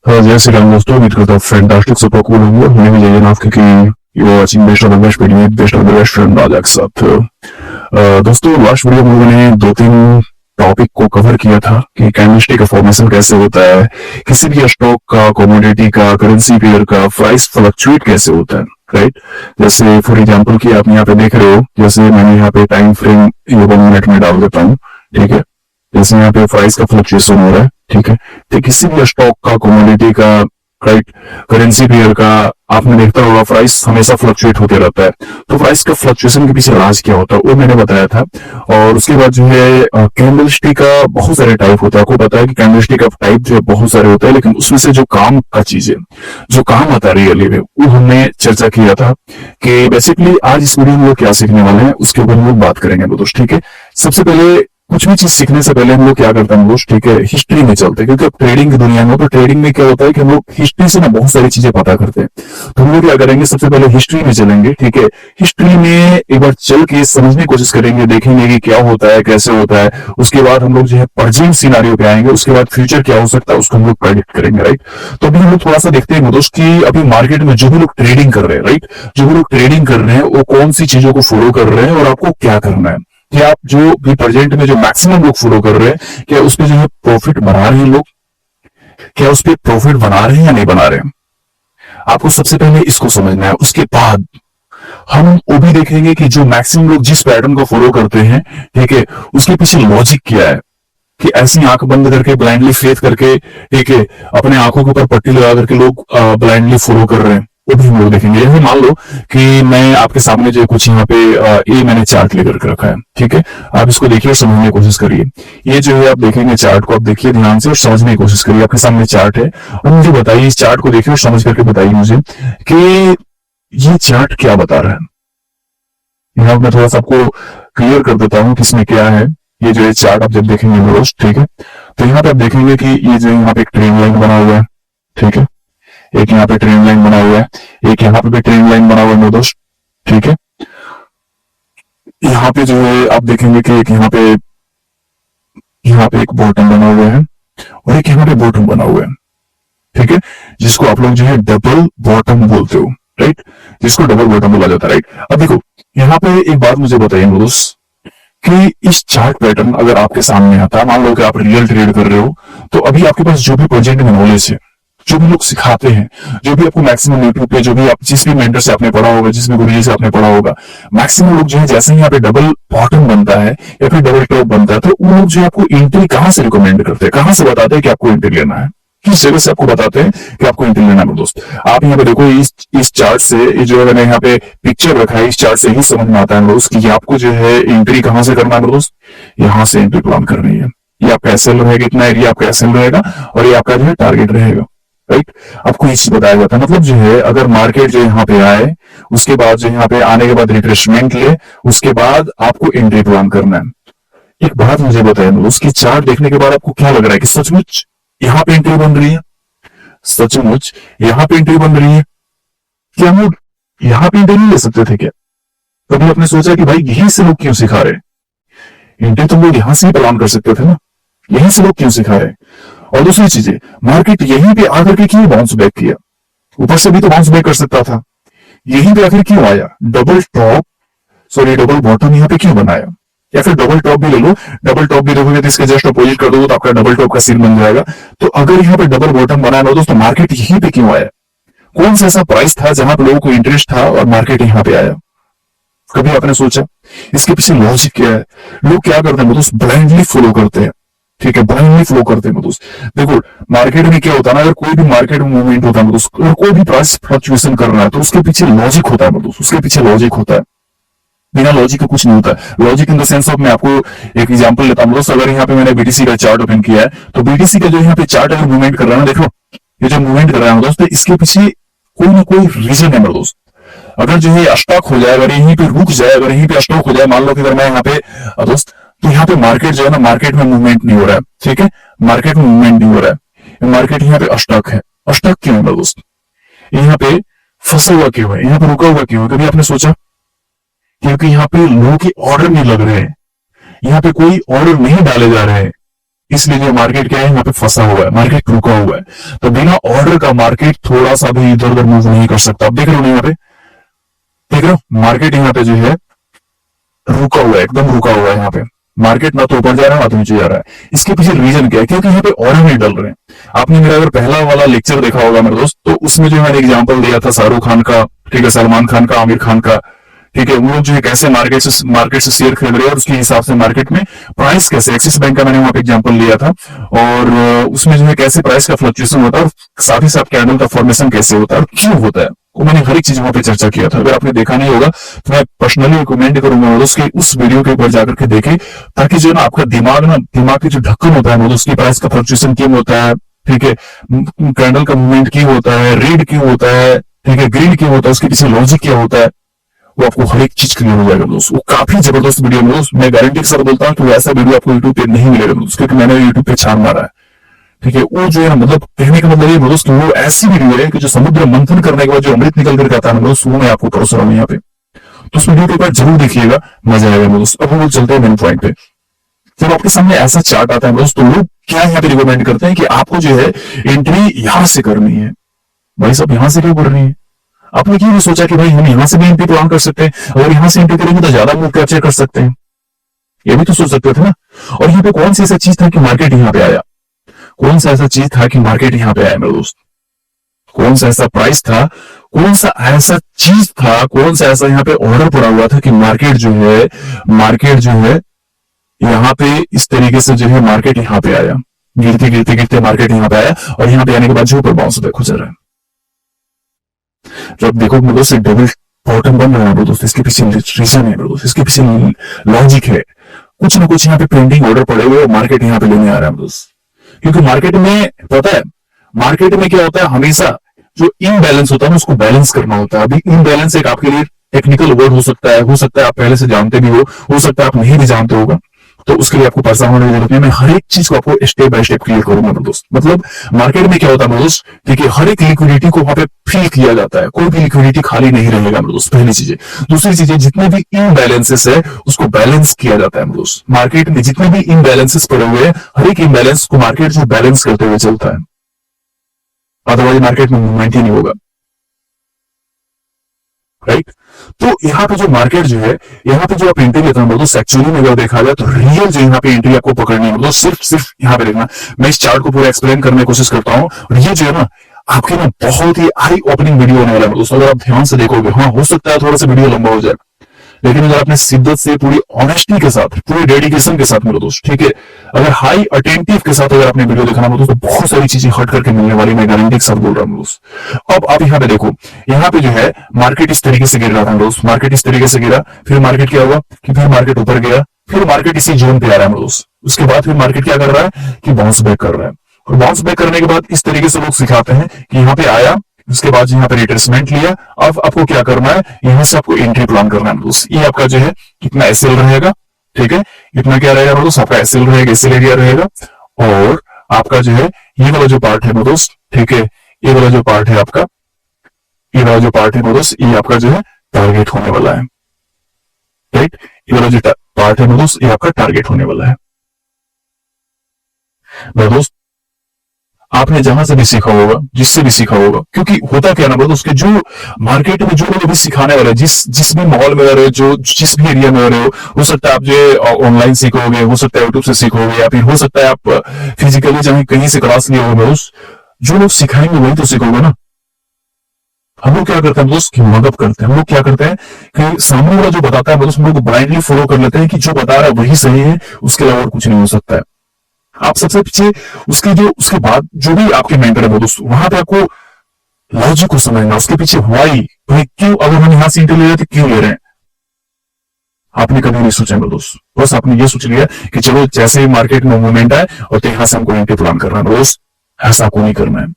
जय श्री राम दोस्तों, उम्मीद करता हूँ फैंटास्टिक सुपर कूल होंगे। होने भी चाहिए ना आपके कि you are watching best of the best video, best of the best friend Raja के साथ। दोस्तों, लास्ट वीडियो में मैंने दो तीन टॉपिक को कवर किया था कि कैंडलस्टिक का फॉर्मेशन कैसे होता है, किसी भी स्टॉक का, कमोडिटी का, करेंसी पेयर का प्राइस फ्लक्चुएट कैसे होता है, राइट। जैसे फॉर एग्जांपल कि आप यहाँ पे देख रहे हो, जैसे मैंने यहाँ पे टाइम फ्रेम 1 मिनट में डाल देता हूँ, ठीक है। जैसे यहाँ पे प्राइस का फ्लक्चुएशन हो रहा है, ठीक है। तो किसी भी स्टॉक का, कमोडिटी का, राइट, करेंसी पेयर का आपने देखता होगा प्राइस हमेशा फ्लक्चुएट होते रहता है। तो प्राइस का फ्लक्चुएशन के पीछे राज क्या होता है वो मैंने बताया था। और उसके बाद जो है कैंडलस्टिक का बहुत सारे टाइप होता है। आपको पता है कि कैंडलस्टिक का टाइप जो है बहुत सारे होता है, लेकिन उसमें से जो काम का चीज है, जो काम आता है रियली में, वो हमने चर्चा किया था कि बेसिकली आज इस वीडियो में लोग क्या सीखने वाले हैं उसके ऊपर हम लोग बात करेंगे दोस्तों, ठीक है। सबसे पहले कुछ भी चीज सीखने से पहले हम लोग क्या करते हैं दोस्त, ठीक है, हिस्ट्री में चलते हैं। क्योंकि अब ट्रेडिंग की दुनिया में, तो ट्रेडिंग में क्या होता है कि हम लोग हिस्ट्री से ना बहुत सारी चीजें पता करते हैं। तो हम लोग क्या करेंगे, सबसे पहले हिस्ट्री में चलेंगे, ठीक है। हिस्ट्री में एक बार चल के समझने की कोशिश करेंगे, देखेंगे कि क्या होता है, कैसे होता है। उसके बाद हम लोग जो है प्रेजेंट सिनारियो पे आएंगे, उसके बाद फ्यूचर क्या हो सकता है उसको हम लोग प्रेडिक्ट करेंगे, राइट। तो अभी हम लोग थोड़ा सा देखते हैं दोस्त कि अभी मार्केट में जो भी लोग ट्रेडिंग कर रहे हैं, राइट, जो भी लोग ट्रेडिंग कर रहे हैं वो कौन सी चीजों को फॉलो कर रहे हैं और आपको क्या करना है। कि आप जो भी प्रेजेंट में जो मैक्सिमम लोग फॉलो कर रहे हैं, क्या उसपे जो है प्रॉफिट बना रहे हैं लोग, क्या उस पर प्रॉफिट बना रहे हैं या नहीं बना रहे हैं। आपको सबसे पहले इसको समझना है। उसके बाद हम वो भी देखेंगे कि जो मैक्सिमम लोग जिस पैटर्न को फॉलो करते हैं, ठीक है, उसके पीछे लॉजिक क्या है। कि ऐसी आंख बंद करके ब्लाइंडली फेथ करके, ठीक है, अपने आंखों के ऊपर पट्टी लगा करके लोग ब्लाइंडली फॉलो कर रहे हैं, वो भी हम लोग देखेंगे। यही मान लो कि मैं आपके सामने जो कुछ यहाँ पे ये मैंने चार्ट लेकर के रखा है, ठीक है। आप इसको देखिए और समझने की कोशिश करिए। ये जो है आप देखेंगे चार्ट को, आप देखिए ध्यान से और समझने की कोशिश करिए। आपके सामने चार्ट है और मुझे बताइए, इस चार्ट को देखिए और समझ करके बताइए मुझे कि ये चार्ट क्या बता रहा है। यहाँ मैं थोड़ा सा आपको क्लियर कर देता हूँ कि इसमें क्या है। ये जो है चार्ट आप जब देखेंगे दोस्त, ठीक है, तो यहाँ पे आप देखेंगे कि ये जो यहाँ पे एक ट्रेंड लाइन बना हुआ है, ठीक है। एक यहाँ पे ट्रेंड लाइन बना हुआ है, एक यहाँ पे भी ट्रेंड लाइन बना हुआ है दोस्त, ठीक है। यहाँ पे जो है आप देखेंगे कि एक यहाँ पे एक बॉटम बना हुआ है और एक यहाँ पे बॉटम बना हुआ है, ठीक है, जिसको आप लोग जो है डबल बॉटम बोलते हो, राइट, जिसको डबल बॉटम बोला जाता है, राइट। अब देखो यहाँ पे एक बात मुझे बताइए दोस्त कि इस चार्ट पैटर्न अगर आपके सामने आता है, मान लो कि आप रियल ट्रेड कर रहे हो, तो अभी आपके पास जो भी प्रेजेंट में नॉलेज है, जो भी लोग सिखाते हैं, जो भी आपको मैक्सिमम यूट्यूब पे, जो भी आप जिस भी मेंटर से आपने पढ़ा होगा, जिस भी गुरु से आपने पढ़ा होगा, मैक्सिमम लोग जो है जैसे ही यहाँ पे डबल बॉटम बनता है या फिर डबल टॉप बनता है, तो वो लोग जो है आपको एंट्री कहां से रिकमेंड करते हैं, कहां से बताते हैं कि आपको एंट्री लेना है, किस जगह से आपको बताते हैं कि आपको एंट्री लेना है दोस्त। आप यहाँ पे देखो, इस चार्ट से, ये जो मैंने यहाँ पे पिक्चर रखा है, इस चार्ट से ही समझ में आता है दोस्त कि आपको जो है एंट्री कहां से करना है दोस्त, यहाँ से एंट्री प्लान करनी है। ये आपका एसएल रहेगा, इतना एरिया आपका एसएल रहेगा और ये आपका जो है टारगेट रहेगा, राइट। आपको ये चीज बताया जाता है। मतलब जो है अगर मार्केट जो यहाँ पे आए, उसके बाद जो यहाँ पे आने के बाद रिट्रेसमेंट ले, उसके बाद आपको एंट्री प्लान करना है। एक बात मुझे बताया उसकी चार्ट देखने के बाद आपको क्या लग रहा है कि सचमुच यहाँ पे एंट्री बन रही है, सचमुच यहाँ पे एंट्री बन रही है, क्या हम लोग यहाँ पे एंट्री नहीं ले सकते थे क्या। कभी आपने सोचा कि भाई यहीं से लोग क्यों सिखा रहे, एंट्री तो लोग यहां से ही प्लान कर सकते थे ना, यहीं से लोग क्यों सिखा रहे। और दूसरी चीजें, मार्केट यहीं पे आकर के क्यों बाउंस बैक किया, ऊपर से भी तो बाउंस बैक कर सकता था, यहीं पे आखिर क्यों आया, double top, sorry double bottom यहाँ पे क्यों बनाया, या फिर डबल टॉप भी ले लो, डबल टॉप भी देखोगे तो इसके जस्ट अपोजिट कर दो तो आपका डबल टॉप का सीन बन जाएगा। तो अगर यहाँ पे डबल बॉटम बनाया ना दोस्तों, मार्केट यहीं पे क्यों आया, कौन सा ऐसा प्राइस था जहां पे लोगों को इंटरेस्ट था और मार्केट यहाँ पे आया। कभी आपने सोचा इसके पीछे लॉजिक क्या है। लोग क्या करते हैं दोस्त, ब्लाइंडली फॉलो करते हैं, ठीक है, ब्लाइंडली फ्लो करते हैं दोस्त। देखो मार्केट में क्या होता है ना, अगर कोई भी मार्केट में मूवमेंट होता है दोस्त, अगर कोई भी प्राइस फ्लक्चुएशन कर रहा है तो उसके पीछे लॉजिक होता है दोस्त, उसके पीछे लॉजिक होता है। बिना लॉजिक का कुछ नहीं होता है। Logic in the sense of, मैं आपको एक एग्जांपल लेता हूँ दोस्त। अगर यहाँ पे मैंने बीटीसी का चार्ट ओपन किया है, तो बीटीसी का जो यहाँ पे चार्ट अगर मूवमेंट कर रहा है ना, देखो ये जो मूवमेंट कर रहा है दोस्त, इसके पीछे कोई ना कोई रीजन है मेरे दोस्त। अगर जो है स्टॉक हो जाए, अगर यहीं पे रुक जाए, अगर यहीं पे स्टॉक हो जाए, मान लो कि अगर मैं यहाँ पे दोस्त, तो यहाँ पे मार्केट जो है ना, मार्केट में मूवमेंट नहीं हो रहा है, ठीक है, मार्केट में मूवमेंट नहीं हो रहा है, मार्केट यहाँ पे स्टॉक है। स्टॉक क्यों है दोस्त, यहाँ पे फंसा हुआ क्यों है, यहाँ पे रुका हुआ क्यों है, कभी आपने सोचा। क्योंकि यहाँ पे लोगों के ऑर्डर नहीं लग रहे हैं, यहाँ पे कोई ऑर्डर नहीं डाले जा रहे हैं, इसलिए जो मार्केट क्या है यहाँ पे फंसा हुआ है, मार्केट रुका हुआ है। तो बिना ऑर्डर का मार्केट थोड़ा सा भी इधर उधर मूव नहीं कर सकता। आप देख रहे हो यहाँ पे, देख रहे हो मार्केट यहाँ पे जो है रुका हुआ है, एकदम रुका हुआ है। यहाँ पे मार्केट ना तो ऊपर जा रहा है ना तो नीचे जा रहा है। इसके पीछे रीजन क्या है? क्योंकि यहाँ पे ऑर्डर नहीं डल रहे हैं। आपने मेरा अगर पहला वाला लेक्चर देखा होगा मेरे दोस्त, तो उसमें जो मैंने एग्जांपल दिया था शाहरुख खान का, ठीक है, सलमान खान का, आमिर खान का, ठीक है, वो लोग जो है कैसे मार्केट से शेयर खरीद रहे हैं और उसके हिसाब से मार्केट में प्राइस कैसे, एक्सिस बैंक का मैंने वहां पे एग्जांपल लिया था, और उसमें जो है कैसे प्राइस का फ्लक्चुएशन होता है और साथ ही साथ कैंडल का फॉर्मेशन कैसे होता है और क्यों होता है, वो मैंने हर एक चीज वहां पे चर्चा किया था। अगर आपने देखा नहीं होगा तो मैं पर्सनली रिकमेंड करूंगा उसके उस वीडियो के ऊपर जाकर के देखें, ताकि जो है ना आपका दिमाग की जो ढक्कन होता है उसकी प्राइस का फ्लक्चुएशन क्यों होता है, ठीक है, कैंडल का मूवमेंट क्यों होता है, रेड क्यों होता है, ठीक है, ग्रीन क्यों होता है, उसके पीछे लॉजिक क्या होता है, वो आपको हर एक चीज क्लियर हो जाएगा दोस्त। वो काफी जबरदस्त वीडियो है दोस्त, मैं गारंटी के साथ बोलता हूँ कि वैसा वीडियो आपको यूट्यूब पे नहीं मिलेगा दोस्त, क्योंकि मैंने यूट्यूब पे छान मारा है, ठीक है। वो जो है मतलब कहने का मतलब ये दोस्त कि वो ऐसी वीडियो है कि जो समुद्र मंथन करने के बाद जो अमृत निकल कर आता है दोस्त, वो मैं आपको परोस रहा हूँ यहाँ पे। तो उस वीडियो को एक बार जरूर देखिएगा, मजा आएगा दोस्त। अब वो चलते हैं मेन पॉइंट पे। जब आपके सामने ऐसा चार्ट आता है दोस्त, तो लोग क्या यहाँ पे रिकमेंड करते हैं कि आपको जो है एंट्री यहां से करनी है। भाई साहब यहां से क्यों कर रही है? आपने क्यों नहीं सोचा कि भाई हम यहां से भी एंट्री प्लान कर सकते हैं, अगर यहां से एंट्री करेंगे तो ज्यादा मूव कैप्चर कर सकते हैं, ये भी तो सोच सकते थे ना। और यहाँ पे कौन सी ऐसा चीज था कि मार्केट यहाँ पे आया, कौन सा ऐसा चीज था कि मार्केट यहाँ पे आया मेरे दोस्त, कौन सा ऐसा प्राइस था, कौन सा ऐसा चीज था, कौन सा ऐसा यहाँ पे ऑर्डर पड़ा हुआ था कि मार्केट जो है यहाँ पे इस तरीके से जो है मार्केट यहाँ पे आया, गिरते गिरते गिरते मार्केट यहाँ पे आया, और यहाँ पे आने के बाद जो ऊपर बाउंस बैक हो जा रहा है। जब देखो मेरे दोस्त डबल बॉटम बन रहा है दोस्त, इसके पीछे रीजन है दोस्त, इसके पीछे लॉजिक है, कुछ ना कुछ यहाँ पे पेंडिंग ऑर्डर पड़े हुए और मार्केट यहाँ पे लेने आ रहा है दोस्त। क्योंकि मार्केट में पता है, मार्केट में क्या होता है, हमेशा जो इनबैलेंस होता है ना उसको बैलेंस करना होता है। अभी इनबैलेंस एक आपके लिए टेक्निकल वर्ड हो सकता है आप पहले से जानते भी हो सकता है आप नहीं भी जानते होगा, तो उसके लिए आपको परेशान होने की जरूरत नहीं है। मैं हर एक चीज को आपको स्टेप बाय स्टेप क्लियर करूंगा दोस्त। मतलब मार्केट में क्या होता है दोस्त, ठीक है, हर एक लिक्विडिटी को वहां पे फिल किया जाता है, कोई भी लिक्विडिटी खाली नहीं रहेगा दोस्त, पहली चीज। दूसरी चीज, जितने भी इनबैलेंसेस है उसको बैलेंस किया जाता है दोस्त। मार्केट में जितने भी इनबैलेंसेस पड़े हुए हैं, हर एक इनबैलेंस को मार्केट जो बैलेंस करते हुए चलता है, अदरवाइज मार्केट में मूवमेंट ही नहीं होगा, राइट। तो यहाँ पे जो मार्केट जो है, यहाँ पे जो आप एंट्री लेते हैं दोस्त, एक्चुअली में अगर देखा जाए तो रियल जो यहाँ पे एंट्री आपको पकड़नी है दोस्त, सिर्फ यहाँ पे देखना। मैं इस चार्ट को पूरा एक्सप्लेन करने की कोशिश करता हूँ, और ये जो है ना आपके ना बहुत ही आई ओपनिंग वीडियो होने वाला है दोस्तों। अगर आप ध्यान से देखोगे, हाँ हो सकता है थोड़ा सा वीडियो लंबा हो जाए, लेकिन अगर आपने शिद्दत से, पूरी ऑनेस्टी के साथ, पूरे डेडिकेशन के साथ मेरे दोस्त, ठीक है, अगर हाई अटेंटिव के साथ अगर आपने वीडियो देखना हो तो बहुत सारी चीजें हट करके मिलने वाली, मैं गारंटी के साथ बोल रहा हूँ दोस्त। अब आप यहाँ पे देखो, यहाँ पे जो है मार्केट इस तरीके से गिर रहा था दोस्त, मार्केट इस तरीके से गिरा, फिर मार्केट क्या हुआ कि फिर मार्केट ऊपर गया, फिर मार्केट इसी जोन पे आ रहा है दोस्त। उसके बाद फिर मार्केट क्या कर रहा है कि बाउंस बैक कर रहा है, और बाउंस बैक करने के बाद इस तरीके से लोग सिखाते हैं कि यहाँ पे आया, उसके बाद यहाँ पे रिट्रेसमेंट लिया, अब आपको क्या करना है, यहाँ से आपको एंट्री प्लान करना है दोस्त। ये आपका जो है कितना एसएल रहेगा, ठीक है, इतना क्या रहेगा दोस्त, आपका एसएल रहेगा, एसएल एरिया रहेगा, और आपका जो है ये वाला जो पार्ट है दोस्त, ठीक है, ये वाला जो पार्ट है आपका, ये वाला जो पार्ट है दोस्त, ये आपका जो है टारगेट होने वाला है, राइट। ये वाला जो पार्ट है दोस्त, ये आपका टारगेट होने वाला है दोस्त। आपने जहां से भी सीखा होगा, जिससे भी सीखा होगा, क्योंकि होता क्या ना बोलो, उसके जो मार्केट में जो लोग भी सिखाने वाले, जिस भी माहौल में रहे हो, जो जिस भी एरिया में रहे हो सकता है आप जो ऑनलाइन सीखोगे, हो सकता है यूट्यूब से सीखोगे, या फिर हो सकता है आप फिजिकली जहां कहीं से क्लास लिए होगे, जो लोग सिखाएंगे वही तो सीखोगे ना। हम लोग क्या करते हैं दोस्त कि मदद करते हैं, हम लोग क्या करते हैं कि सामने वाला जो बताता है दोस्त, हम लोग ब्लाइंडली फॉलो कर लेते हैं कि जो बता रहा है वही सही है, उसके अलावा और कुछ नहीं हो सकता है। आप सबसे पीछे उसके बाद जो भी आपके मेंटर है दोस्त, वहां पे आपको लॉजिक को समझना, उसके पीछे व्हाई, भाई क्यों, अगर हम यहां से इंटरव्यू ले रहे हैं तो क्यों ले रहे हैं, आपने कभी नहीं सोचा दोस्त। बस आपने ये सोच लिया कि चलो जैसे ही मार्केट में मूवमेंट आए और तो यहां से हमको एंट्री प्लान करना है दोस्त, ऐसा आपको नहीं करना है।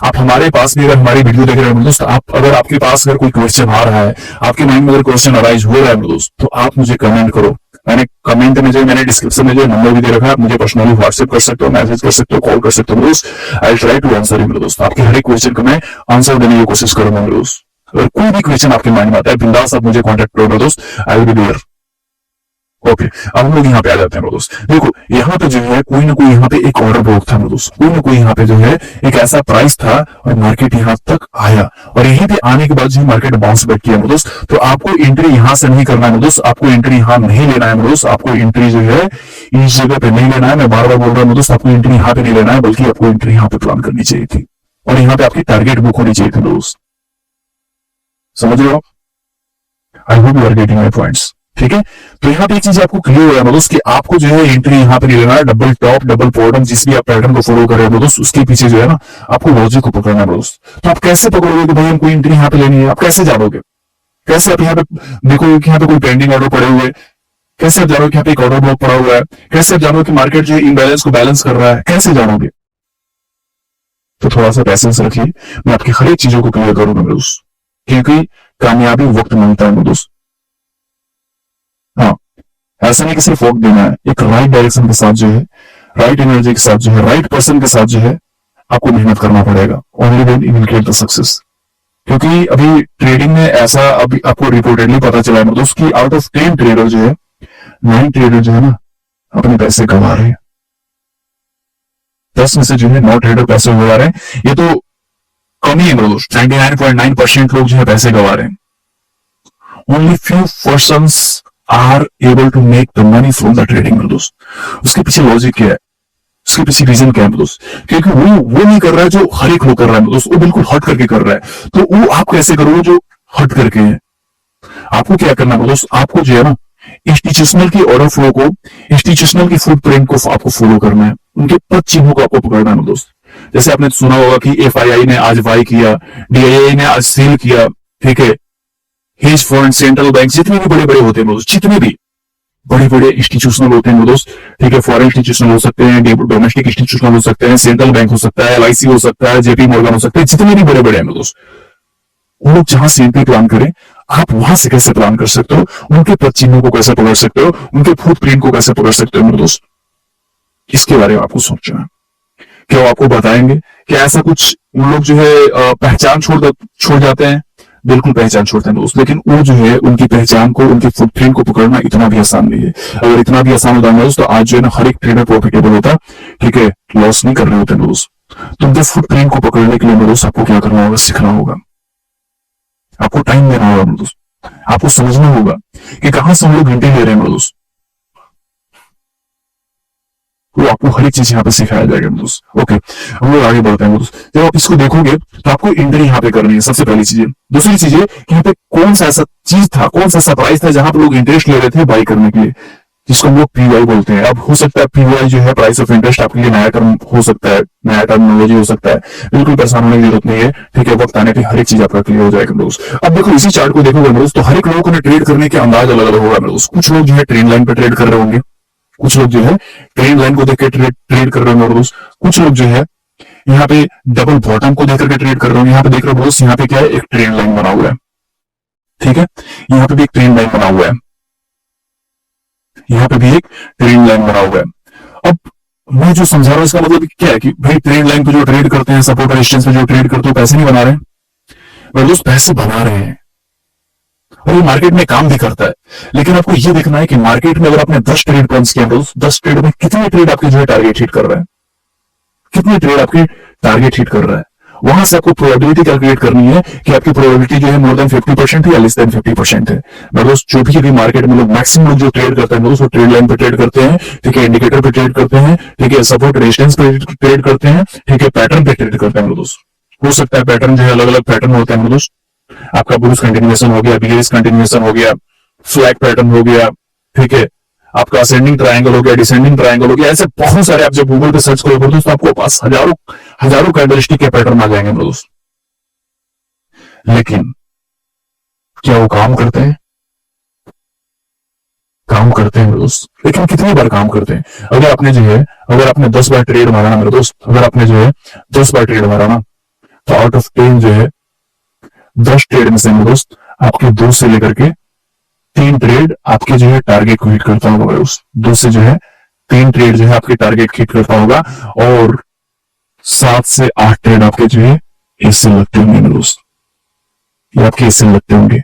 आप हमारे पास भी अगर हमारी वीडियो देख रहे हैं दोस्त, आप अगर आपके पास अगर कोई क्वेश्चन आ रहा है, आपके माइंड में अगर क्वेश्चन अराइज हो रहा है दोस्त, तो आप मुझे कमेंट करो। मैंने कमेंट में जो, मैंने डिस्क्रिप्शन में जो नंबर भी दे रखा है, आप मुझे पर्सनली व्हाट्सएप कर सकते हो, मैसेज कर सकते हो, कॉल कर सकते हो दोस्त। I try to answer you मेरे दोस्त। आपके हर एक क्वेश्चन को मैं आंसर देने की कोशिश करूंगा मेरे दोस्त। अगर कोई भी क्वेश्चन आपके माइंड में आता है, बिंदास आप मुझे कॉन्टेक्ट करो मेरे दोस्त, I will be there. Okay, अब हम लोग यहाँ पे आ जाते हैं दोस्त। देखो यहाँ पे जो है कोई ना कोई यहाँ पे एक ऑर्डर ब्लॉक था दोस्त, कोई ना कोई यहाँ पे जो है एक ऐसा प्राइस था और मार्केट यहाँ तक आया और यहीं पे आने के बाद जो मार्केट बाउंस बैक किया दोस्त। तो आपको एंट्री यहाँ से नहीं करना है दोस्त, आपको एंट्री यहाँ नहीं लेना है दोस्त, आपको एंट्री जो है इस जगह पे नहीं लेना है। मैं बार बार बोल रहा हूँ दोस्त, आपको एंट्री यहाँ पे नहीं लेना है, बल्कि आपको एंट्री यहाँ पे प्लान करनी चाहिए थी और यहाँ पे आपकी टारगेट बुक होनी चाहिए थी दोस्त। समझ रहे हो? I hope you are getting my points. ठीक है, तो यहाँ पे एक चीज आपको क्लियर हो गया दोस्त कि आपको जो है एंट्री यहाँ पे नहीं लेना है, डबल टॉप डबल बॉटम जिस भी आप पैटर्न को फॉलो कर रहे हो दोस्त, उसके पीछे जो है ना आपको लॉजिक को पकड़ना है दोस्त। तो आप कैसे पकड़ोगे कि भाई हमको एंट्री यहाँ पे लेनी है? आप कैसे जानोगे? कैसे आप यहाँ पे देखोगे कि यहाँ पे कोई पेंडिंग ऑर्डर पड़े हुए? कैसे आप जानोगे कि यहाँ पे एक ऑर्डर ब्लॉक पड़ा हुआ है? कैसे आप जानोगे कि मार्केट जो है इम्बैलेंस को बैलेंस कर रहा है? कैसे जानोगे? तो थोड़ा सा पैसेंस रखिए, मैं आपकी हर एक चीजों को क्लियर करूंगा दोस्त, क्योंकि कामयाबी वक्त मांगता है दोस्त। हाँ, ऐसा नहीं कि सिर्फ वक्त देना है, एक राइट डायरेक्शन के साथ जो है, राइट एनर्जी के साथ जो है, राइट पर्सन के साथ जो है आपको मेहनत करना पड़ेगा। Only then you will get the success. क्योंकि अभी ट्रेडिंग में ऐसा अभी आपको रिपोर्टेडली पता चला है दोस्त कि आउट ऑफ 10 ट्रेडर जो है 9 ट्रेडर जो है ना अपने पैसे गंवा रहे हैं। 10 में से जो है 9 ट्रेडर पैसे गंवा रहे हैं। ये तो कम ही है दोस्त, 99.9% लोग जो है पैसे गंवा रहे हैं। Only few persons are able to make the money from the trading दोस्त। उसके पीछे लॉजिक क्या है, उसके पीछे रीजन क्या है दोस्त? क्योंकि वो नहीं कर रहा है जो हर एक लोग कर रहा है दोस्त, वो बिल्कुल हट करके कर रहा है। तो वो आप कैसे करोगे जो हट करके है? आपको क्या करना है दोस्त? आपको जो है ना इंस्टीट्यूशनल की ऑर्डर फ्लो को, इंस्टीट्यूशनल की फुटप्रिंट को आपको फॉलो करना है, उनके पद चिन्हों को आपको पकड़ना है दोस्त। जैसे आपने सुना होगा कि एफआईआई ने आज बाई किया, डीआईआई ने आज सेल किया, ठीक है। हेज फंड, सेंट्रल बैंक, जितने भी बड़े बड़े होते हैं दोस्त, जितने भी बड़े बड़े इंस्टीट्यूशनल होते हैं दोस्त, ठीक है, फॉरेन इंस्टीट्यूशनल हो सकते हैं, डोमेस्टिक इंस्टीट्यूशनल हो सकते हैं, सेंट्रल बैंक हो सकता है, एलआईसी हो सकता है, जेपी मॉर्गन हो सकता है, जितने भी बड़े बड़े हैं दोस्त, वो लोग जहां से एंट्री प्लान करें, आप वहां से कैसे प्लान कर सकते हो, उनके पद चिन्हों को कैसे पकड़ सकते हो, उनके फुटप्रिंट को कैसे पकड़ सकते हो दोस्त, इसके बारे में आपको सोचना है। क्या वो आपको बताएंगे कि ऐसा कुछ उन लोग जो है पहचान छोड़ जाते हैं? बिल्कुल पहचान छोड़ते हैं दोस्त, लेकिन वो जो है उनकी पहचान को, उनके फुटप्रिंट को पकड़ना इतना भी आसान नहीं है। अगर इतना भी आसान होता है दोस्त, तो आज जो है ना हर एक ट्रेडर प्रॉफिटेबल होता, ठीक है, लॉस नहीं कर रहे होते दोस्त। तो उनके फुटप्रिंट को पकड़ने के लिए दोस्त आपको क्या करना होगा? सीखना होगा, आपको टाइम देना होगा दोस्त, आपको समझना होगा कि कहां से हम लोग घंटे ले रहे हैं दोस्त। तो आपको हर एक चीज यहाँ पे सिखाया जाएगा दोस्त। ओके, हम लोग आगे बढ़ते हैं दोस्त। जब आप इसको देखोगे तो आपको एंट्री यहाँ पे करनी है, सबसे पहली चीज। दूसरी चीज है कि यहाँ पे कौन सा ऐसा चीज था, कौन सा ऐसा प्राइस था जहां पे लोग इंटरेस्ट ले रहे थे बाई करने के लिए, जिसको हम लोग पीवाई बोलते हैं। अब हो सकता है पीवाई जो है प्राइस ऑफ इंटरेस्ट आपके लिए नया टर्म हो सकता है, नया टर्मिनोलॉजी हो सकता है, बिल्कुल परेशान होने की जरूरत नहीं है, ठीक है। वक्त आने पे हर एक चीज आपका क्लियर हो जाएगा दोस्त। अब देखो इसी चार्ट को देखोगे दोस्त, तो हर एक लोगों को ट्रेड करने के अंदाज अलग अलग होगा दोस्त। कुछ लोग जो है ट्रेंड लाइन पे ट्रेड कर रहे होंगे, कुछ लोग जो है ट्रेंड लाइन को देख के ट्रेड कर रहे होंगे दोस्त, कुछ लोग जो है यहाँ पे डबल बॉटम को देख करके ट्रेड कर रहे होंगे। यहाँ पे देख रहे हो दोस्त, यहाँ पे क्या है, एक ट्रेंड लाइन बना हुआ है, ठीक है, यहाँ पे भी एक ट्रेंड लाइन बना हुआ है, यहाँ पे भी एक ट्रेंड लाइन बना हुआ है। अब मैं जो समझा रहा हूं इसका मतलब क्या है कि भाई ट्रेंड लाइन पे जो ट्रेड करते हैं, सपोर्ट रेजिस्टेंस पे जो ट्रेड करते हो, पैसे नहीं बना रहे हैं दोस्त, पैसे बना रहे हैं और ये मार्केट में काम भी करता है। लेकिन आपको ये देखना है कि मार्केट में अगर आपने 10 ट्रेड प्लान किया दोस्त, 10 ट्रेड में कितने ट्रेड आपके जो है टारगेट हिट कर रहा है, कितने ट्रेड आपके टारगेट हिट कर रहा है। वहां से आपको प्रोबेबिलिटी कैलकुलेट करनी है कि आपकी प्रोबेबिलिटी जो है मोर देन 50% है या लेस देन 50% है। दोस्त जो भी मार्केट में लोग मैक्सिमम लोग जो ट्रेड करते हैं दोस्त, वो ट्रेड लाइन पे ट्रेड करते हैं, ठीक है, इंडिकेटर पे ट्रेड करते हैं, ठीक है, सपोर्ट रेजिस्टेंस पे ट्रेड करते हैं, ठीक है, पैटर्न पे ट्रेड करते हैं दोस्त। हो सकता है पैटर्न जो है अलग अलग पैटर्न होते हैं दोस्त, आपका बुलिश कंटिन्यूएशन हो गया, बियरिश कंटिन्यूएशन हो गया, फ्लैग पैटर्न हो गया, ठीक है, आपका असेंडिंग ट्रायंगल हो गया, डिसेंडिंग ट्रायंगल हो गया, ऐसे बहुत सारे। आप जब गूगल पे सर्च करोगे दोस्त, आपको पास हजारों कैंडलस्टिक के पैटर्न आ जाएंगे दोस्त। लेकिन क्या वो काम करते हैं? काम करते हैं दोस्त, लेकिन कितनी बार काम करते हैं? अगर आपने जो है, अगर आपने 10 बार ट्रेड मारा ना मेरे दोस्त, अगर आपने जो है 10 बार ट्रेड मारा ना, तो आउट ऑफ 10 जो है 10 ट्रेड में से दोस्त आपके 2 से लेकर के 3 ट्रेड आपके जो है टारगेट को हिट करता होगा। उस 2 से जो है 3 ट्रेड जो है आपके टारगेट हिट करता होगा और 7 से 8 ट्रेड आपके जो है इससे लगते होंगे दोस्त, ये आपके इससे लगते होंगे।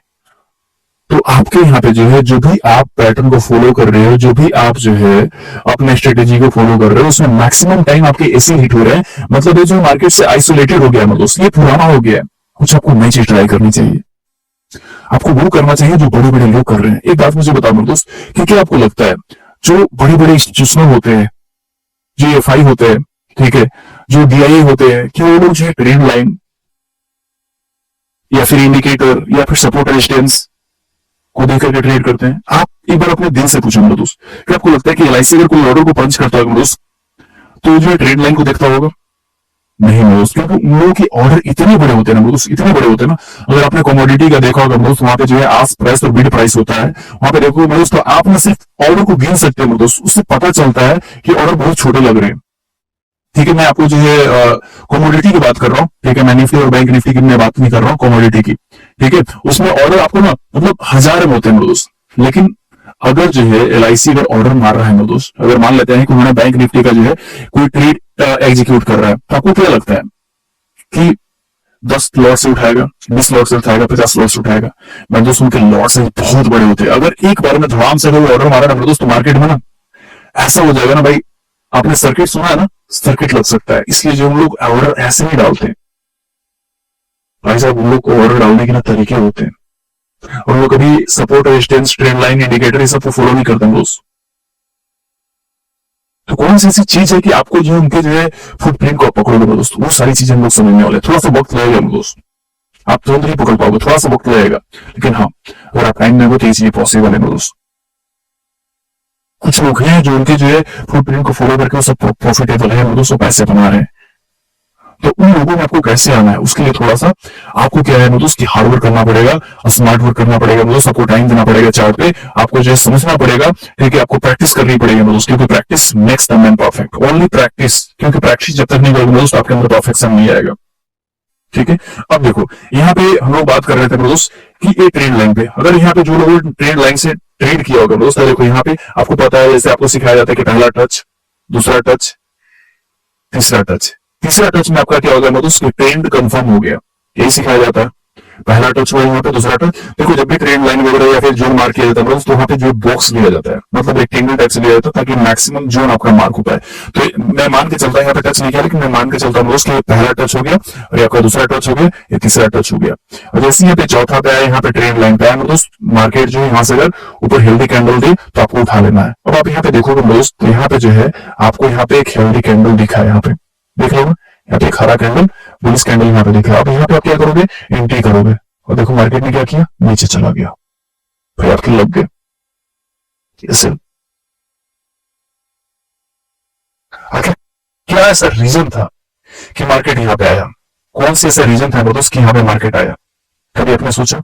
तो आपके यहाँ पे जो है, जो भी आप पैटर्न को फॉलो कर रहे हो, जो भी आप जो है अपने स्ट्रेटेजी को फॉलो कर रहे हो, उसमें मैक्सिमम टाइम आपके ऐसे हिट हो रहे हैं, मतलब ये जो मार्केट से आइसोलेटेड हो गया, मतलब ये पुराना हो गया है। कुछ आपको नई चीज ट्राई करनी चाहिए, आपको वो करना चाहिए जो बड़े बड़े लोग कर रहे हैं। एक बात मुझे बताओ मेरे दोस्त, कि क्या आपको लगता है जो बड़े बड़े इंस्टीट्यूशनल होते हैं, जो एफआई होते हैं, ठीक है, जो डीआईए होते हैं, क्या वो लोग जो है ट्रेंड लाइन या फिर इंडिकेटर या फिर सपोर्ट रेजिस्टेंस को देख करके ट्रेड करते हैं? आप एक बार अपने दिल से पूछो मेरे दोस्त, क्या आपको लगता है कि एलआईसी अगर कोई ऑर्डर को पंच करता है दोस्त, तो जो है ट्रेड लाइन को देखता होगा? नहीं दोस्त, क्योंकि उन लोगों के ऑर्डर इतने बड़े होते हैं ना दोस्त, इतने बड़े होते हैं ना। अगर आपने कमोडिटी का देखा होगा दोस्त, वहां पे जो है आस्क प्राइस और बिड प्राइस होता है, वहां पे देखो दोस्त, तो आप ना सिर्फ ऑर्डर को गिन सकते हैं दोस्त, उससे पता चलता है कि ऑर्डर बहुत छोटे लग रहे हैं। ठीक है, मैं आपको जो है कमोडिटी की बात कर रहा हूँ, ठीक है, मैं निफ्टी और बैंक निफ्टी की मैं बात नहीं कर रहा हूँ, कमोडिटी की, ठीक है। उसमें ऑर्डर आपको ना मतलब हजार में होते हैं दोस्त, लेकिन अगर जो है एलआईसी अगर ऑर्डर मार रहा है दोस्त, अगर मान लेते हैं कि उन्होंने बैंक निफ्टी का जो है कोई ट्रेड एग्जीक्यूट कर रहा है, तो आपको क्या लगता है कि 10 लॉट से उठाएगा, 20 लॉट से उठाएगा, 50 लॉट से उठाएगा? मैं दोस्त उनके लॉट से बहुत बड़े होते हैं। अगर एक बार में धड़ाम से अगर ऑर्डर मारा ना दोस्त, मार्केट में ना ऐसा हो जाएगा ना भाई, आपने सर्किट सुना है ना, सर्किट लग सकता है। इसलिए जो हम लोग ऑर्डर ऐसे नहीं डालते भाई साहब, उन लोग को ऑर्डर डालने के ना तरीके होते हैं, और वो कभी support resistance trend line indicator ये सब को फॉलो नहीं करते हैं दोस्त। तो कौन सी ऐसी चीज है कि आपको जो है उनके जो है फुटप्रिंट को पकड़ोगे दोस्त, वो सारी चीजें हम लोग समझने वाले। थोड़ा सा वक्त लगेगा दोस्त, आप तुरंत नहीं पकड़ पाओगे, थोड़ा सा वक्त लगेगा, लेकिन हाँ अगर आप टाइम देंगे तो ये चीजें पॉसिबल है दोस्त। कुछ लोग हैं जो उनके जो है फुटप्रिंट को फॉलो करके वो सब प्रॉफिटेबल है दोस्तों, पैसे कमा रहे हैं। तो उन लोगों में आपको कैसे आना है, उसके लिए थोड़ा सा आपको क्या है दोस्त कि हार्ड वर्क करना पड़ेगा, स्मार्ट वर्क करना पड़ेगा दोस्त, आपको टाइम देना पड़ेगा चार्ट पे, आपको जो है समझना पड़ेगा, ठीक है, आपको प्रैक्टिस करनी पड़ेगी दोस्त, क्योंकि practice makes the man perfect, only practice, क्योंकि प्रैक्टिस जब तक नहीं करोगे दोस्त आपके अंदर परफेक्शन नहीं आएगा। ठीक है, अब देखो यहाँ पे हम लोग बात कर रहे थे दोस्त कि ये ट्रेंड लाइन पे, अगर यहाँ पे जो लोग ट्रेंड लाइन से ट्रेड किया होगा दोस्त, देखो यहाँ पे आपको पता है, जैसे आपको सिखाया जाता है कि पहला टच, दूसरा टच, तीसरा टच, तीसरा टच में आपका क्या होगा दोस्त, ट्रेंड कंफर्म हो गया, यही सिखाया जाता है। पहला टच हुआ यहाँ पे, दूसरा टच, देखो जब भी ट्रेंड लाइन वगैरह या फिर जोन मार्क किया जाता है तो वहां पे जो बॉक्स लिया जाता है, मतलब रेक्टेंगल टाइप से लिया जाता है, ताकि मैक्सिमम जोन आपका मार्क हो पाए। तो मैं मान के चलता है, यहाँ पे टच नहीं किया, लेकिन मैं मान के चलता हूँ दोस्त कि पहला टच हो गया, और आपका दूसरा टच हो गया, ये तीसरा टच हो गया, और जैसे यहाँ पे चौथा पे आया, यहाँ पे ट्रेंड लाइन पे आया दोस्त, मार्केट जो है यहाँ से अगर ऊपर हेल्दी कैंडल दी तो आपको उठा लेना है। अब आप यहाँ पे देखोगे दोस्त, तो यहाँ पे जो है आपको यहाँ पे एक हेल्दी कैंडल दिखा है, यहाँ पे देख लो, यहाँ पे एक हरा कैंडल, बुलिश कैंडल यहाँ पे दिखा। अब यहाँ पे आप क्या करोगे, एंट्री करोगे, और देखो मार्केट ने क्या किया, नीचे चला गया, फिर आपके लग गए ऐसे। आखिर क्या ऐसा रीजन था कि मार्केट यहाँ पे आया? कौन से ऐसा रीजन था दोस्त कि यहाँ पे मार्केट आया? कभी आपने सोचा?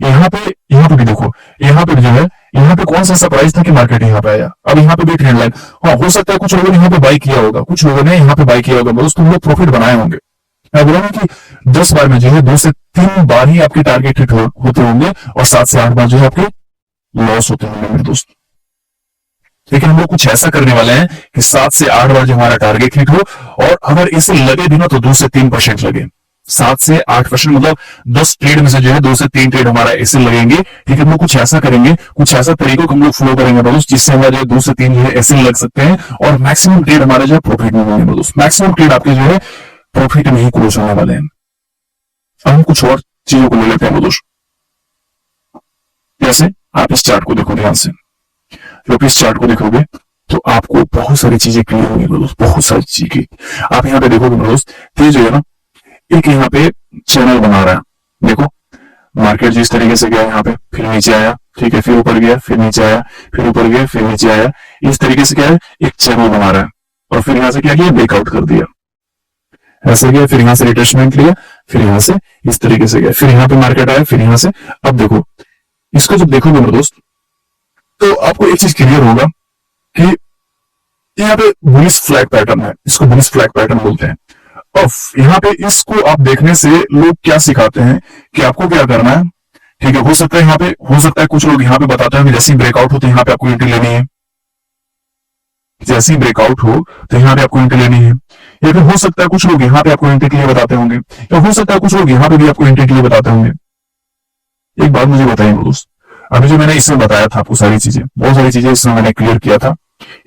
यहाँ पे भी देखो, यहाँ पे भी जो है, यहाँ पे कौन सा सरप्राइज था कि मार्केट यहाँ पे आया? अब यहाँ पे भी ट्रेंड लाइन, हाँ हो सकता है कुछ लोगों ने यहाँ पे बाई किया होगा, कुछ लोगों ने यहाँ पे बाई किया होगा दोस्त, तुम लोग प्रॉफिट बनाए होंगे। मैं बोला ना कि 10 बार में जो है 2 से 3 बार ही आपके टारगेट हिट होते होंगे, और 7 से 8 बार जो है आपके लॉस होते होंगे मेरे दोस्त। लेकिन हम लोग कुछ ऐसा करने वाले हैं कि 7 से 8 बार जो हमारा टारगेट हिट हो, और अगर इसे लगे भी ना तो 2 से 3% लगे, 7 से 8%, मतलब 10 ट्रेड में से जो है 2 से 3 ट्रेड हमारा ऐसे लगेंगे। ठीक है, हम लोग कुछ ऐसा करेंगे, कुछ ऐसा तरीकों को हम लोग फॉलो करेंगे दोस्त, जिससे हमारे जो 2 से 3 जो है ऐसे लग सकते हैं, और मैक्सिमम ट्रेड हमारे जो है प्रॉफिट में होंगे दोस्त, मैक्सिमम ट्रेड आपके जो है प्रॉफिट में ही क्लोज होने वाले हैं। अब हम कुछ और चीजों को ले लेते हैं दोस्त, जैसे आप इस चार्ट को देखो ध्यान से, जब इस चार्ट को देखोगे तो आपको बहुत सारी चीजें क्लियर होंगी दोस्त, बहुत सारी चीजें आप यहाँ पे देखोगे दोस्त, ये जो है ना एक यहाँ पे चैनल बना रहा है, देखो मार्केट जिस तरीके से गया यहाँ पे, फिर नीचे आया, ठीक है, फिर ऊपर गया, फिर नीचे आया, फिर ऊपर गया, फिर नीचे आया, इस तरीके से क्या है, एक चैनल बना रहा है, और फिर यहाँ से क्या किया, ब्रेकआउट कर दिया, ऐसे गया, फिर यहाँ से रिट्रेसमेंट लिया, फिर यहाँ से इस तरीके से गया, फिर यहाँ पे मार्केट आया, फिर यहाँ से। अब देखो इसको जब देखोगे मेरे दोस्त, तो आपको एक चीज क्लियर होगा कि यहाँ पे बुलिश फ्लैग पैटर्न है, इसको बुलिश फ्लैग पैटर्न बोलते हैं। अब यहाँ पे इसको आप देखने से लोग क्या सिखाते हैं कि आपको क्या करना है, ठीक है, हो सकता है यहाँ पे, हो सकता है कुछ लोग यहाँ पे बताते हैं कि जैसे ही ब्रेकआउट हो तो यहाँ पे आपको एंट्री लेनी है, जैसे ही ब्रेकआउट हो तो यहाँ पे आपको एंट्री लेनी है, या फिर हो सकता है कुछ लोग यहाँ पे आपको एंट्री के लिए बताते होंगे, या हो सकता है कुछ लोग यहाँ पे भी आपको एंट्री के लिए बताते होंगे। एक बात मुझे बताइए दोस्त, अभी जो मैंने इसमें बताया था आपको सारी चीजें, बहुत सारी चीजें इसमें मैंने क्लियर किया था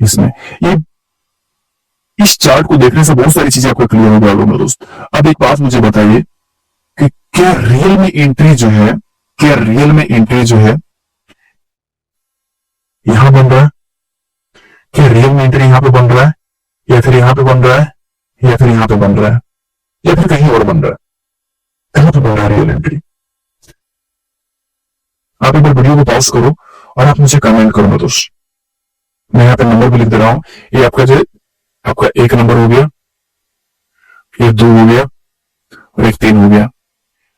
इसमें, ये इस चार्ट को देखने से बहुत सारी चीजें आपको क्लियर हो गया होगा दोस्त। अब एक बात मुझे बताइए कि क्या रियल में एंट्री जो है, क्या रियल में एंट्री जो है यहां बन रहा है, क्या रियल में एंट्री यहां पे बन रहा है, या फिर यहां पे बन रहा है, या फिर यहां पे बन रहा है, या फिर कहीं और बन रहा है, कहां पे बन रहा है रियल एंट्री? आप एक बार वीडियो को पॉज करो और आप मुझे कमेंट करो दोस्त। मैं यहाँ पे नंबर भी लिख दे रहा हूं, ये आपका जो आपका 1 नंबर हो गया, ये 2 हो गया और एक 3 हो गया।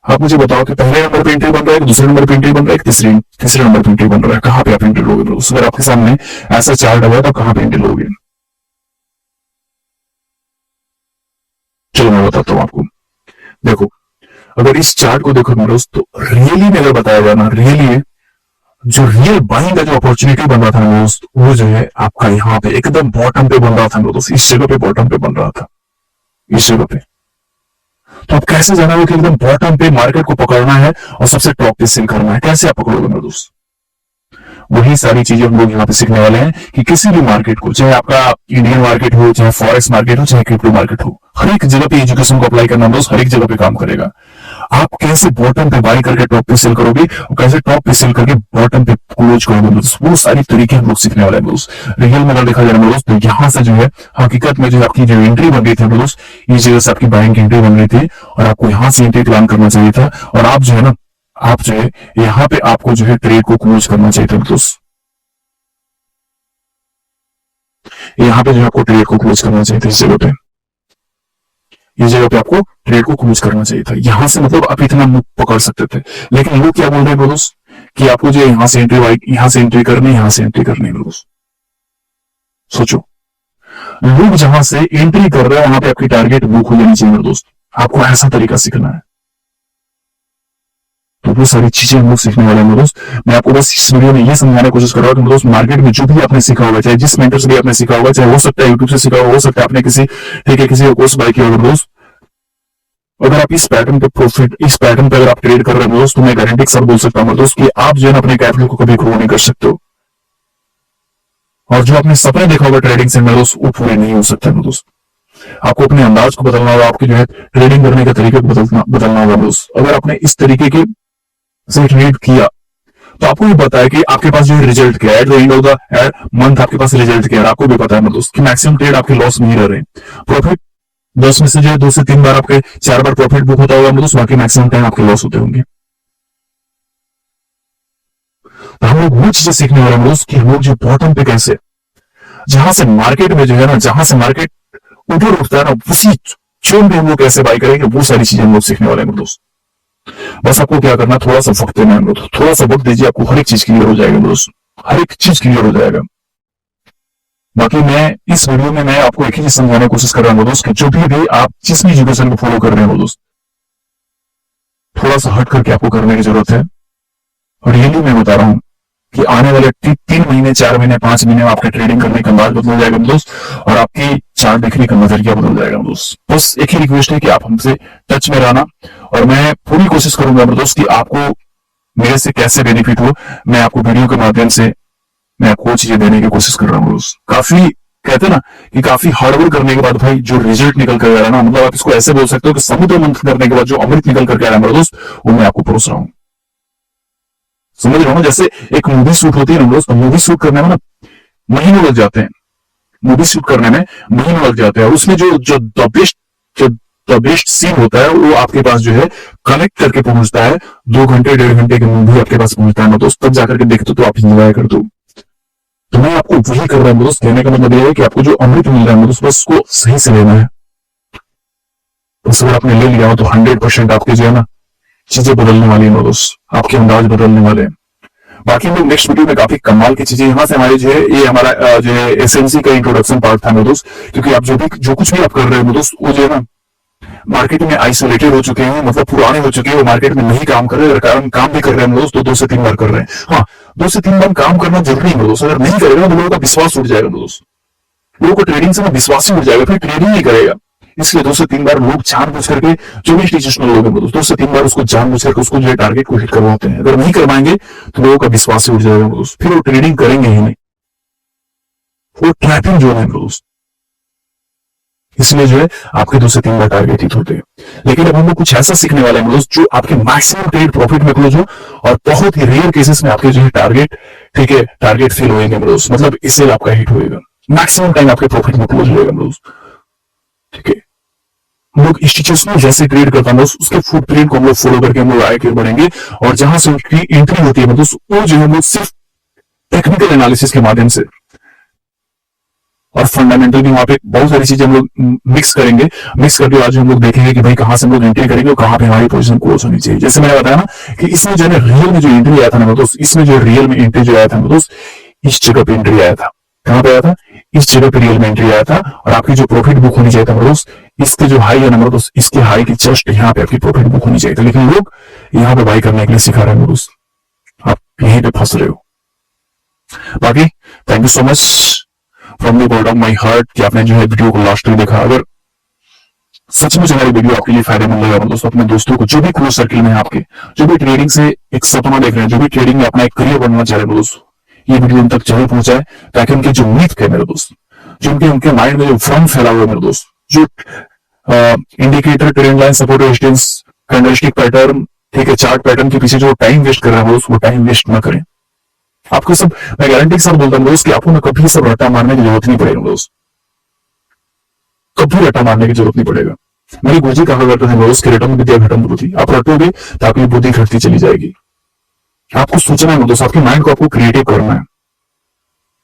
आप मुझे बताओ कि पहले नंबर पे एंट्री बन रहा है, दूसरे नंबर पे एंट्री बन रहा है, तीसरे नंबर पे एंट्री बन रहा है, कहां पे आप एंट्री लोगे दोस्त? अगर आपके सामने ऐसा चार्ट हुआ तो कहां पे एंट्री लोगे? चलो मैं बताता हूं आपको। देखो, अगर इस चार्ट को देखो दोस्त, तो रियली में अगर बताया जाए ना, रियली जो रियल बाइंग का जो अपॉर्चुनिटी बन रहा था दोस्त, वो जो है आपका यहाँ पे एकदम बॉटम पे बन रहा था दोस्त, इस जगह पे बॉटम पे बन रहा था, इस जगह पे। तो आप कैसे जाना कि एकदम बॉटम पे मार्केट को पकड़ना है और सबसे टॉप पे सेल करना है, कैसे आप पकड़ोगे मेरे दोस्त? वही सारी चीजें हम लोग यहाँ पे सीखने वाले हैं कि किसी भी मार्केट को, चाहे आपका इंडियन मार्केट हो, चाहे फॉरेक्स मार्केट हो, चाहे क्रिप्टो मार्केट हो, हर एक जगह पे एजुकेशन को अप्लाई करना दोस्त, हर एक जगह पे काम करेगा। आप कैसे बॉटम पे बाय करके टॉप पे सेल करोगे और कैसे टॉप पे सेल करके बॉटम पे क्लोज करोगे दोस्त, वो सारी तरीके हम लोग सीखने वाले हैं दोस्त। रियल में अगर देखा जाए दोस्त, तो यहाँ से जो है हकीकत में जो आपकी जो एंट्री बन रही थी दोस्त, इस जगह से आपकी बाइंग की एंट्री बन रही थी और आपको यहाँ से एंट्री प्लान करना चाहिए था, और आप जो है ना, आप जो है यहाँ पे आपको जो है ट्रेड को क्लोज करना चाहिए था दोस्त। यहाँ पे जो आपको ट्रेड को क्लोज करना चाहिए था, इस जगह पे, इस जगह पे आपको ट्रेड को क्लोज करना चाहिए था। यहां से मतलब आप इतना मुख पकड़ सकते थे, लेकिन लोग क्या बोल रहे हैं दोस्त कि आपको जो यहां से एंट्री, यहां से एंट्री करनी, यहां से एंट्री करनी है दोस्त। सोचो, लोग जहां से एंट्री कर रहे हैं वहां पे आपकी टारगेट बुक हो जानी चाहिए दोस्त। आपको ऐसा तरीका सीखना है, तो वो सारी चीजें हम लोग सीखने वाले हैं दोस्त। मैं आपको बस इस वीडियो में ये समझाने की कोशिश कर रहा हूँ कि दोस्त, मार्केट में जो भी आपने सीखा होगा, चाहे जिस मेंटर से भी आपने सीखा होगा, चाहे हो सकता है यूट्यूब से सीखा हो सकता है आपने किसी, ठीक है, किसी कोर्स बाय किया होगा दोस्त, अगर आप इस पैटर्न पे प्रॉफिट, इस पैटर्न पे अगर आप ट्रेड कर रहे हो दोस्त, तो मैं गारंटी के साथ बोल सकता हूँ दोस्त कि आप जो है अपने कैपिटल को कभी ग्रो नहीं कर सकते हो, और जो आपने सपने देखा होगा ट्रेडिंग से दोस्त, वो पूरे नहीं हो सकते दोस्त। आपको अपने अंदाज को बदलना होगा, आपके जो है ट्रेडिंग करने के तरीके को बदलना होगा दोस्त। अगर आपने इस तरीके के से ट्रेड किया तो आपको भी पता है कि आपके पास जो रिजल्ट क्या है, at the end of the month आपके पास रिजल्ट क्या है, आपको भी पता है दोस्त कि मैक्सिमम ट्रेड आपके लॉस में ही रह रहे हैं। प्रॉफिट 10 में से जो है 2 से 3 बार आपके 4 बार प्रॉफिट बुक होता होगा दोस्त, बाकी मैक्सिमम टाइम आपके लॉस होते होंगे। तो हम लोग वो चीजें सीखने वाले हैं दोस्त कि हम लोग जो बॉटम पे कैसे, जहां से मार्केट में जो है ना, जहां से मार्केट ऊपर उठता है ना, उसी चोन पे हम लोग कैसे बाय करेंगे, वो सारी चीजें हम लोग सीखने वाले हैं दोस्त। बस आपको क्या करना, थोड़ा सा वक्त देना है, थोड़ा सा वक्त दीजिए, आपको हर एक चीज क्लियर हो जाएगा दोस्त, हर एक चीज क्लियर हो जाएगा। बाकी मैं इस वीडियो में मैं आपको एक ही चीज समझाने की कोशिश कर रहा हूँ दोस्त कि जो भी आप जिस भी एजुकेशन को फॉलो कर रहे हो दोस्त, थोड़ा सा हट करके आपको करने की जरूरत है। और रियली मैं बता रहा हूँ कि आने वाले 3 महीने, 4 महीने, 5 महीने में आपके ट्रेडिंग करने का अंदाज बदल जाएगा दोस्त, और आपकी चार्ट देखने का नजरिया बदल जाएगा दोस्त। बस एक ही रिक्वेस्ट है कि आप हमसे टच में रहना, और मैं पूरी कोशिश करूंगा दोस्त कि आपको मेरे से कैसे बेनिफिट हो, मैं आपको वीडियो के माध्यम से मैं आपको चीजें देने की कोशिश कर रहा हूँ दोस्त। काफी कहते हैं ना कि काफी हार्डवर्क करने के बाद भाई जो रिजल्ट निकल कर आ रहा है ना, मतलब आप इसको ऐसे बोल सकते हो कि समुद्र मंथन करने के बाद जो अमृत निकल करके आ रहा है मेरा दोस्त, वो मैं आपको परोस रहा हूँ। समझ रहा हूँ, जैसे एक मूवी शूट होती है ना दोस्त, मूवी शूट करने में ना महीनों लग जाते हैं, मूवी शूट करने में महीनों लग जाते हैं, और उसमें जो द बेस्ट सीन होता है वो आपके पास जो है कनेक्ट करके पहुंचता है 2 घंटे 1.5 घंटे की मूवी आपके पास पहुंचता है ना दोस्त, तब जाकर के देखते तो आप इंजॉय करते हो। तो मैं आपको वही कर रहा हूं दोस्त, कहने का मतलब यह है कि आपको जो अमृत मिल रहा है दोस्त, बस उसको सही से लेना है। बस अगर आपने ले लिया हो तो 100% आपकी जो है ना चीजें बदलने वाली है दोस्त, आपके अंदाज बदलने वाले हैं। बाकी हम लोग नेक्स्ट वीडियो में काफी कमाल की चीजें, यहाँ से हमारे जो है ये हमारा जो है एसएमसी का इंट्रोडक्शन पार्ट था मेरे दोस्त, क्योंकि आप जो कुछ भी आप कर रहे हो दोस्त, वो जो है ना मार्केट में आइसोलेटेड हो चुके हैं, मतलब पुराने हो चुके हैं, वो मार्केट में नहीं काम कर रहे, कारण काम भी कर रहे हैं दोस्त, तो 2 से 3 बार कर रहे हैं। हाँ, 2 से 3 बार काम करना जरूरी है दोस्त, अगर नहीं करेगा तो लोगों का विश्वास उठ जाएगा दोस्त, लोगों को ट्रेडिंग से ना विश्वास ही उठ जाएगा, फिर ट्रेडिंग नहीं करेगा। इसलिए 2 से 3 बार लोग जानबूझ करके, जो भी इंस्टीट्यूशनल लोग हैं 2 से 3 बार उसको जानबूझ करके उसको जो है टारगेट को हिट करवाते हैं। अगर नहीं करवाएंगे तो लोगों का विश्वास ही उठ जाएगा दोस्त, फिर वो ट्रेडिंग करेंगे ही नहीं, वो ट्रैपिंग जो है दोस्त। इसलिए जो है आपके 2 से 3 बार टारगेट हिट होते हैं। लेकिन अब हम लोग कुछ ऐसा सीखने वाले हैं दोस्त जो आपके मैक्सिमम ट्रेड प्रॉफिट में क्लोज हो, और बहुत ही रेयर केसेस में आपके जो है टारगेट, ठीक है, टारगेट फेल होएंगे दोस्त, मतलब इससे आपका हिट होएगा, मैक्सिमम टाइम आपके प्रॉफिट में क्लोज होएगा दोस्त। ठीक है, हम लोग इंस्टीट्यूशनल जैसे ट्रेड करता है दोस्त, उसके फुटप्रिंट को हम लोग फॉलो करके हम लोग आगे बढ़ेंगे, और जहां से उसकी एंट्री होती है दोस्त, वो जो है वो सिर्फ टेक्निकल एनालिसिस के माध्यम से और फंडामेंटल भी वहां पे बहुत सारी चीजें हम लोग मिक्स करेंगे। मिक्स करके आज हम लोग देखेंगे कि भाई कहां से हम लोग एंट्री करेंगे और कहां पे हमारी पोजीशन क्लोज होनी चाहिए। जैसे मैंने बताया ना कि इसमें जो है रियल में जो एंट्री आया था ना दोस्त, इसमें जो रियल में एंट्री जो आया था दोस्त, इस जगह पे एंट्री आया था। कहां पे आया था? इस जगह पे रियल में एंट्री आया था, और आपकी जो प्रॉफिट बुक होनी चाहिए था दोस्त, इसके जो हाई है ना दोस्त, इसके हाई की जस्ट यहाँ पे आपकी प्रॉफिट बुक होनी चाहिए थी, लेकिन लोग यहाँ पे बाई करने के लिए सिखा रहे हैं दोस्त, आप यहीं पे फंस रहे हो। बाकी thank you so much from the bottom of my heart कि आपने जो है वीडियो को लास्ट तक देखा। अगर सचमुच हमारी वीडियो आपके लिए फायदेमंद लगा दोस्तों, अपने दोस्तों को, जो भी क्लोज सर्किल में आपके, जो भी ट्रेडिंग से एक सपना देख रहे हैं, जो भी ट्रेडिंग में अपना एक करियर बनना चाह रहे हैं दोस्तों, ये वीडियो उन तक जरूर पहुंचाए, ताकि उनके जो मिथ है मेरे दोस्त, जो उनके माइंड में जो भ्रम फैला हुआ है मेरे दोस्त, जो indicator, trend line, support resistance, candlestick pattern, ठीक है, चार्ट पैटर्न के पीछे जो टाइम वेस्ट कर रहे हैं दोस्त, वो टाइम वेस्ट ना करें। आपको सब मैं गारंटी के साथ बोलता हूँ दोस्त कि आपको ना कभी सब रट्टा मारने की जरूरत नहीं पड़ेगी दोस्त, कभी रट्टा मारने की जरूरत नहीं पड़ेगा। मेरी गुरुजी कहा करते थे दोस्त, रटम विद्या घटम बुद्धि, आप रटोगे तो आपकी बुद्धि घटती चली जाएगी। आपको सोचना है दोस्त, आपके माइंड को आपको क्रिएटिव करना है,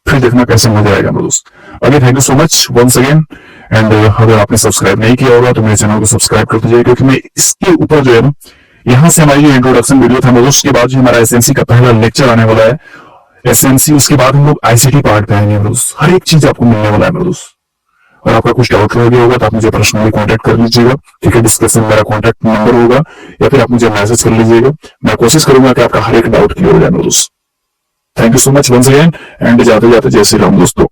फिर देखना कैसे मजा आएगा दोस्त। Again thank you so much once again, and अगर आपने सब्सक्राइब नहीं किया होगा तो मेरे चैनल को सब्सक्राइब कर दीजिए, क्योंकि मैं इसके ऊपर जो है ना, यहाँ से हमारी जो इंट्रोडक्शन वीडियो था दोस्त, उसके बाद जो हमारा एसएमसी का पहला लेक्चर आने वाला है, एसएमसी, उसके बाद हम लोग आईसीटी पार्ट पे आएंगे दोस्त, हर एक चीज आपको मिलने वाला है दोस्त। और आपका कुछ डाउट रह गया होगा तो आप मुझे पर्सनली कांटेक्ट कर लीजिएगा, ठीक है, डिस्क्रिप्शन में मेरा कांटेक्ट नंबर होगा, या फिर आप मुझे मैसेज कर लीजिएगा, मैं कोशिश करूंगा कि आपका हर एक डाउट क्लियर हो जाए दोस्त। Thank you so much once again, and जाते जाते जय श्री राम दोस्तों।